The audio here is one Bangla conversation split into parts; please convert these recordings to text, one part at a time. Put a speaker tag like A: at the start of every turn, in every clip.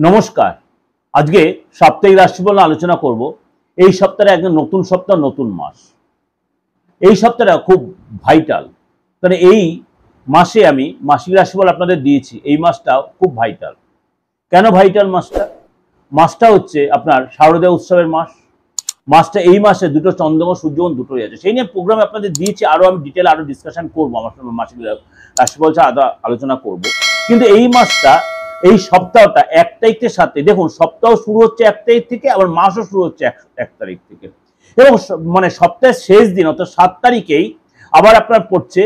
A: নমস্কার। আজকে সাপ্তাহিক রাশিফল আলোচনা করব। এই সপ্তাহে একদম নতুন সপ্তাহ, নতুন মাস। এই সপ্তাহটা খুব ভাইটাল, কারণ এই মাসে আমি মাসিক রাশিফল আপনাদের দিয়েছি। এই মাসটাও খুব ভাইটাল। কেন ভাইটাল মাসটা? মাসটা হচ্ছে আপনার শারদীয় উৎসবের মাস। মাসটা এই মাসে দুটো চন্দ্রগ্রহণ সূর্যগ্রহণ দুটোই আছে। সেই নিয়ে প্রোগ্রাম আপনাদের দিয়েছি, আরো আমি ডিটেল আরো ডিসকাশন করবো, আমার মাসিক রাশিফল আদা আলোচনা করব। কিন্তু এই মাসটা, এই সপ্তাহটা 1 তারিখের সাথে, দেখুন সপ্তাহ শুরু হচ্ছে 1 তারিখ থেকে, আবার মাসও শুরু হচ্ছে 1 তারিখ থেকে, এবং মানে সপ্তাহের শেষ দিন অর্থাৎ 7 তারিখেই আবার আপনার পড়ছে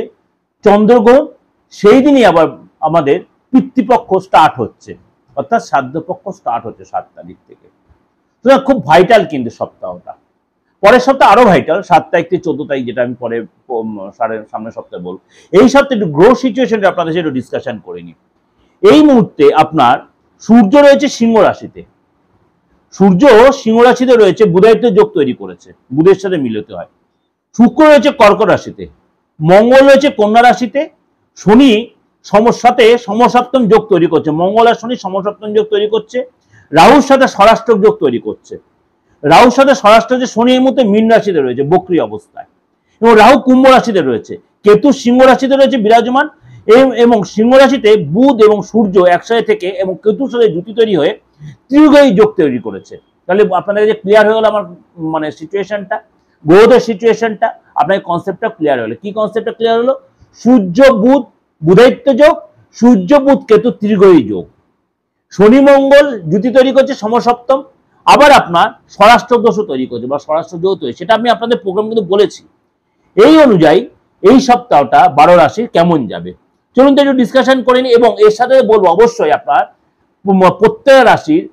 A: চন্দ্রগ্রহণ। সেই দিনই আবার আমাদের পিতৃপক্ষ স্টার্ট হচ্ছে, অর্থাৎ শ্রাদ্ধপক্ষ স্টার্ট হচ্ছে 7 তারিখ থেকে। খুব ভাইটাল কিন্তু সপ্তাহটা। পরের সপ্তাহ আরো ভাইটাল, 7 তারিখ থেকে 14 তারিখ, যেটা আমি পরে সামনের সপ্তাহে বলবো। এই সপ্তাহে একটু গ্রহ সিচুয়েশনটা আপনাদের সাথে একটু ডিসকাশন করে নিই। এই মুহূর্তে আপনার সূর্য রয়েছে সিংহ রাশিতে। সূর্য সিংহ রাশিতে রয়েছে, বুধায়িত্ব যোগ তৈরি করেছে, বুধের সাথে মিলিত হয়। শুক্র রয়েছে কর্কট রাশিতে, মঙ্গল রয়েছে কন্যা রাশিতে, শনি সাথে সমসপ্তম যোগ তৈরি করছে, মঙ্গল আর শনি সমসপ্তম যোগ তৈরি করছে। রাহুর সাথে স্বরাষ্ট্র যোগ তৈরি করছে। রাহুর সাথে স্বরাষ্ট্র যে শনি এই মুহূর্তে মীন রাশিতে রয়েছে বক্রী অবস্থায়, এবং রাহু কুম্ভ রাশিতে রয়েছে, কেতু সিংহ রাশিতে রয়েছে বিরাজমান, এবং সিংহ রাশিতে বুধ এবং সূর্য একসাথে থেকে এবং কেতুর সাথে জুতি তৈরি হয়ে ত্রিগ্রহী যোগ তৈরি করেছে। তাহলে আপনাদের কাছে ক্লিয়ার হয়ে গেল আমার মানে সিচুয়েশনটা, গ্রহদের সিচুয়েশনটা, আপনার কনসেপ্টটা ক্লিয়ার হলো। কি কনসেপ্টটা ক্লিয়ার হলো? সূর্য বুধ বুধায়িত্ব যোগ, সূর্য বুধ কেতু ত্রিগ্রহী যোগ, শনি মঙ্গল জুতি তৈরি করছে সমসপ্তম, আবার আপনার স্বরাষ্ট্র দোষও তৈরি করছে বা স্বরাষ্ট্র যোগ তৈরি, সেটা আমি আপনাদের প্রোগ্রাম কিন্তু বলেছি। এই অনুযায়ী এই সপ্তাহটা 12 রাশি কেমন যাবে চলুন তো একটু ডিসকাশন করে নিই, এবং এর সাথে বলবো অবশ্যই আপনার প্রত্যেক রাশির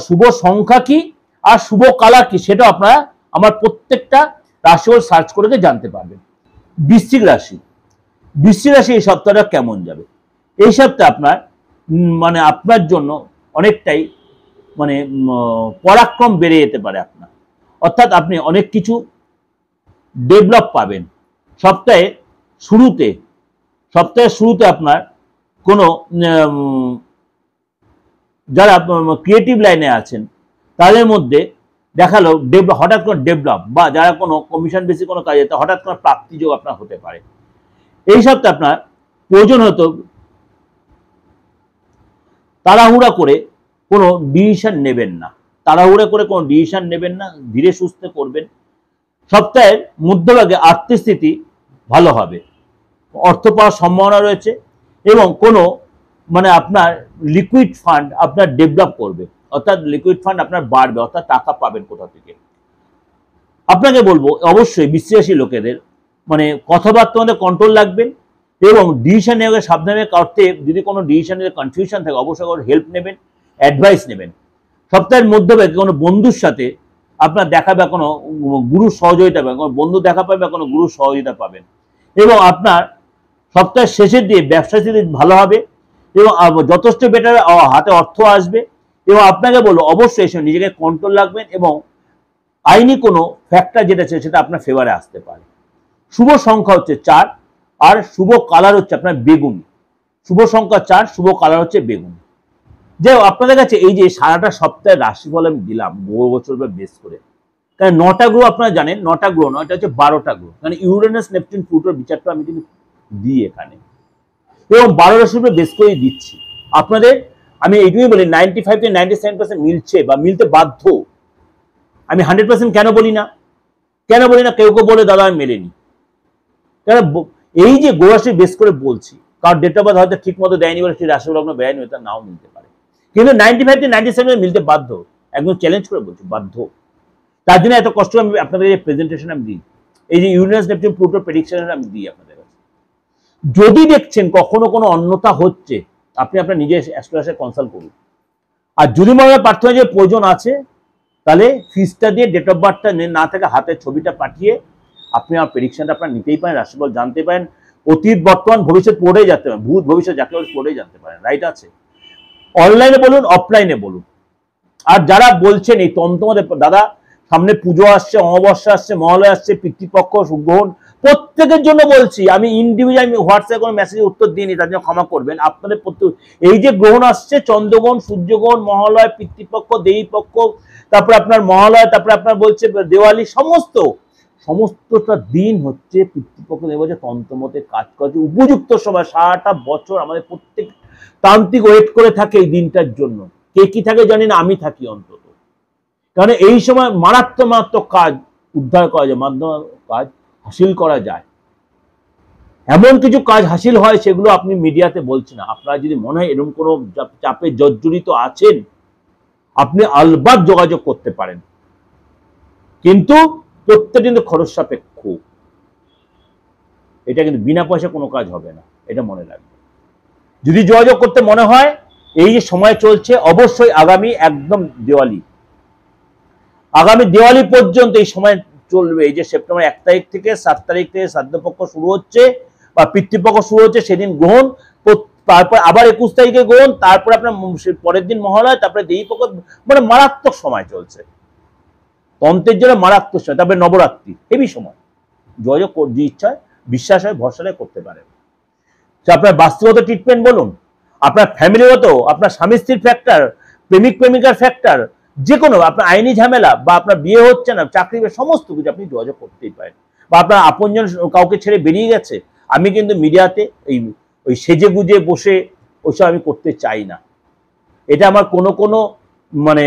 A: শুভ সংখ্যা কি আর শুভ কালার কি, সেটা আপনারা আমার প্রত্যেকটা রাশিফল সার্চ করে জানতে পারবেন। বৃশ্চিক রাশি, বৃশ্চিক রাশি এই সপ্তাহটা কেমন যাবে? এই সপ্তাহে আপনার মানে আপনার জন্য অনেকটাই মানে পরাক্রম বেড়ে যেতে পারে আপনার, অর্থাৎ আপনি অনেক কিছু ডেভেলপ পাবেন। সপ্তাহের শুরুতে আপনার কোনো যারা ক্রিয়েটিভ লাইনে আছেন তাদের মধ্যে দেখালো হঠাৎ করে ডেভেলপ, বা যারা কোনো কমিশন বেশি কোনো কাজে হঠাৎ করে প্রাপ্তিযোগ আপনার হতে পারে। এই সপ্তাহে আপনার প্রয়োজন হতো তাড়াহুড়া করে কোনো ডিসিশন নেবেন না, ধীরে সুস্থে করবেন। সপ্তাহের মধ্যভাগে আর্থিক স্থিতি ভালো হবে, অর্থ পাওয়ার সম্ভাবনা রয়েছে, এবং কোনো মানে আপনার লিকুইড ফান্ড আপনার ডেভেলপ করবে, অর্থাৎ লিকুইড ফান্ড আপনার বাড়বে, অর্থাৎ টাকা পাবেন কোথা থেকে। আপনাকে বলবো অবশ্যই বিশ্বাসী লোকেদের মানে কথাবার্তা মধ্যে কন্ট্রোল রাখবেন, এবং ডিসিশন নেওয়ার সাবধানে করতে, যদি কোনো ডিসিশনের কনফিউশন থাকে অবশ্যই হেল্প নেবেন, অ্যাডভাইস নেবেন। সপ্তাহের মধ্যভাগে কোনো বন্ধুর সাথে আপনার দেখা বা কোনো গুরুর সহযোগিতা পাবেন, কোনো বন্ধু দেখা পাবে বা কোনো গুরুর সহযোগিতা পাবেন, এবং আপনার সপ্তাহের শেষের দিয়ে ব্যবসা স্থিতি ভালো হবে, এবং যথেষ্ট বেটার হাতে অর্থ আসবে। এবং আপনাকে বলবো অবশ্যই এসে নিজেকে কন্ট্রোল রাখবেন, এবং আইনি কোনো ফ্যাক্টর যেটা আছে সেটা আপনার ফেভারে আসতে পারে। শুভ সংখ্যা হচ্ছে 4, আর শুভ কালার হচ্ছে আপনার বেগুনি। শুভ সংখ্যা 4, শুভ কালার হচ্ছে বেগুনি। যে আপনাদের কাছে এই যে সারাটা সপ্তাহের রাশিফল আমি দিলাম বহু বছর বেস করে, কারণ 9টা গ্রহ আপনারা জানেন, 9টা গ্রহ নয়, এটা হচ্ছে 12টা গ্রহ, মানে ইউরেনাস নেপচুন প্লুটোর বিচারটা আমি কিন্তু দিই এখানে, এবং 12 রাশির উপরে বেস করে দিচ্ছি আপনাদের। আমি এইটুকুই বলি 95 থেকে 97% মিলছে বা মিলতে বাধ্য। আমি 100% কেন বলি না? কেউ বলে দাদা আমি মেলেনি, কারণ এই যে গ্রহ রাশি বেস করে বলছি, কারণ ডেট অফ বার্থ হয়তো ঠিক মতো দেয়নি বলে সেই রাশি লগ্ন বেয়নি, এটা নাও মিলতে পারে, কিন্তু 95 থেকে 97 মিলতে বাধ্য। একদম চ্যালেঞ্জ করে বলছি, বাধ্য। তার জন্য এত কষ্ট আমি আপনাদের এই প্রেজেন্টেশন আমি দিই, এই যে ইউরেনাস নেপচুন প্লুটো প্রেডিকশন আমি দিই আপনাদের কাছে। যদি দেখছেন কখনো কোনো অন্যতা হচ্ছে, আপনি আপনার নিজের অ্যাস্ট্রোলজার কনসাল্ট করুন। আর যদি মনে হয় প্রার্থনা যে প্রয়োজন আছে, তাহলে ফিসটা দিয়ে ডেট অফ বার্থটা না থেকে হাতের ছবিটা পাঠিয়ে আপনি আমার প্রেডিকশনটা আপনার নিতেই পারেন, রাশিফল জানতে পারেন, অতীত বর্তমান ভবিষ্যৎ পড়েই যেতে পারেন, ভূত ভবিষ্যৎ যাকে পড়েই জানতে পারেন। রাইট আছে, অনলাইনে বলুন অফলাইনে বলুন। আর যারা বলছেন এই তন্ত্রমতে দাদা সামনে পুজো আসছে, অমাবস্যা আসছে, মহালয়া আসছে, পিতৃপক্ষ গ্রহণ প্রত্যেকের জন্য বলছি, আমি ইন্ডিভিজুয়াল, আমি হোয়াটসঅ্যাপে কোনো মেসেজে উত্তর দিইনি, তার জন্য ক্ষমা করবেন। আপনাদের প্রত্যেক এই যে গ্রহণ আসছে, চন্দ্রগ্রহণ, সূর্যগ্রহণ, মহালয়, পিতৃপক্ষ, দেবীপক্ষ, তারপরে আপনার মহালয়, তারপরে আপনার বলছে দেওয়ালি, সমস্তটা দিন হচ্ছে পিতৃপক্ষ দেবতা তন্ত্রমতে কাজ করার উপযুক্ত সময়। সারাটা বছর আমাদের প্রত্যেক তান্ত্রিক ওয়েট করে থাকে এই দিনটার জন্য। কে কি থাকে জানি না, আমি থাকি অন্তত। কারণ এই সময় মারাত্মক কাজ উদ্ধার করা যায়, মাধ্যম কাজ হাসিল করা যায়। এমন কিছু কাজ হাসিল হয় সেগুলো আপনি মিডিয়াতে বলছেন না। আপনারা যদি মনে হয় এরকম কোনো চাপে জর্জরিত আছেন, আপনি আলবাত যোগাযোগ করতে পারেন, কিন্তু প্রত্যেকটা কিন্তু খরচ সাপেক্ষ। এটা কিন্তু বিনা পয়সা কোনো কাজ হবে না, এটা মনে রাখবেন। যদি যোগাযোগ করতে মনে হয়, এই যে সময় চলছে, অবশ্যই আগামী একদম আগামী দেওয়ালি পর্যন্ত এই সময় চলবে। এই যে সেপ্টেম্বর 1 তারিখ থেকে 7 তারিখ থেকে শ্রাদ্ধপক্ষ শুরু হচ্ছে বা পিতৃপক্ষ শুরু হচ্ছে, সেদিন গ্রহণ, তারপর আবার 21 তারিখে গ্রহণ, তারপরে আপনার পরের দিন মহালয়, তারপরে দেবীপক্ষ, মানে মারাত্মক সময় চলছে তন্ত্রের জন্য, মারাত্মক সময়। তারপরে নবরাত্রি, হেভি সময়। যোগাযোগ যে ইচ্ছা, বিশ্বাস হয়, ভরসা করতে পারেন। আপনার বাস্তুগত ট্রিটমেন্ট বলুন, আপনার ফ্যামিলিগত, আপনার স্বামী স্ত্রীর ফ্যাক্টর, প্রেমিক প্রেমিকার ফ্যাক্টর, যে কোনো আপনার আইনি ঝামেলা, বা আপনার বিয়ে হচ্ছে না, চাকরি, সমস্ত কিছু আপনি যোগাযোগ করতেই পারেন। বা আপনার আপনজন কাউকে ছেড়ে বেরিয়ে গেছে, আমি কিন্তু মিডিয়াতে ওই সেজে গুজে বসে ওইসব আমি করতে চাই না। এটা আমার কোনো মানে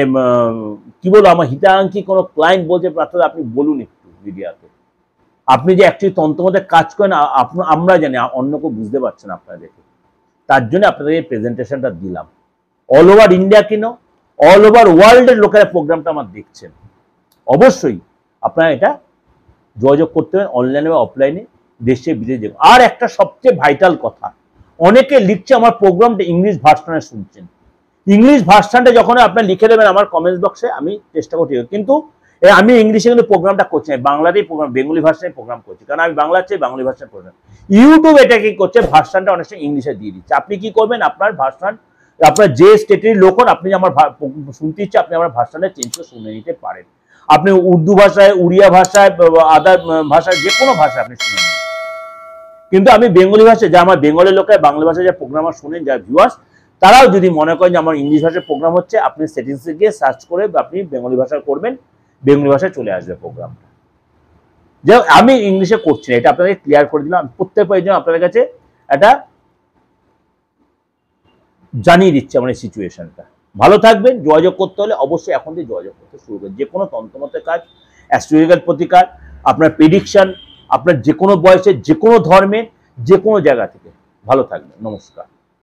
A: কি বলবো, আমার হিতাকাঙ্ক্ষী কোনো ক্লায়েন্ট বলতে প্রার্থনা, আপনি বলুন একটু মিডিয়াতে, আপনি যে অ্যাকচুয়ালি তন্ত্রমতে কাজ করেন, আমরা জানি, অন্য কেউ বুঝতে পারছেন আপনাদেরকে। তার জন্য আপনাদের এই প্রেজেন্টেশনটা দিলাম। অল ওভার ইন্ডিয়া কেন, অল ওভার ওয়ার্ল্ডের লোকেরা প্রোগ্রামটা আমার দেখছেন। অবশ্যই আপনারা এটা যোগাযোগ করতে হবে, অনলাইনে বা অফলাইনে, দেশে বিদেশে। আর একটা সবচেয়ে ভাইটাল কথা, অনেকে লিখছে আমার প্রোগ্রামটা ইংলিশ ভার্সনে শুনছেন। ইংলিশ ভার্সনটা যখন আপনার লিখে দেবেন আমার কমেন্টস বক্সে, আমি চেষ্টা করছি, কিন্তু আমি ইংলিশে কিন্তু প্রোগ্রামটা করছি না, বাংলাতেই প্রোগ্রাম, বেঙ্গলি ভার্সনে প্রোগ্রাম করছি, কারণ আমি বাংলার চেয়ে বাঙালি ভার্সনে প্রোগ্রাম। ইউটিউব এটা কি করছে, ভার্সনটা অনেক সময় ইংলিশে দিয়ে দিচ্ছে। আপনি কি করবেন, আপনার ভার্সন, আপনার যে স্টেটের লোক, আপনি আমার শুনতে ইচ্ছে, আপনি আমার ভার্সনটা চেঞ্জ করে শুনে নিতে পারেন। আপনি উর্দু ভাষায়, উড়িয়া ভাষায়, আদার ভাষায়, যে কোনো ভাষায় আপনি শুনে নিন। কিন্তু আমি বেঙ্গলি ভাষায়, যা আমার বেঙ্গলের লোকের বাংলা ভাষায় যা প্রোগ্রাম শুনেন, যারা ভিউয়ার্স, তারাও যদি মনে করেন যে আমার ইংলিশ ভাষায় প্রোগ্রাম হচ্ছে, আপনি সেটিংসে গিয়ে সার্চ করে আপনি বেঙ্গলি ভাষায় করবেন, বেঙ্গলি ভাষায় চলে আসবে প্রোগ্রামটা। যে আমি ইংলিশে করছি না, এটা আপনাদের ক্লিয়ার করে দিলাম। প্রত্যেক প্রয়োজন আপনাদের কাছে এটা জানিয়ে দিচ্ছে আমার এই সিচুয়েশনটা। ভালো থাকবেন। যোগাযোগ করতে হলে অবশ্যই এখন থেকে যোগাযোগ করতে শুরু করবেন। যে কোনো তন্ত্রমতের কাজ, অ্যাস্ট্রোলজিক্যাল প্রতিকার, আপনার প্রেডিকশন, আপনার যে কোনো বয়সে, যে কোনো ধর্মের, যে কোনো জায়গা থেকে। ভালো থাকবেন। নমস্কার।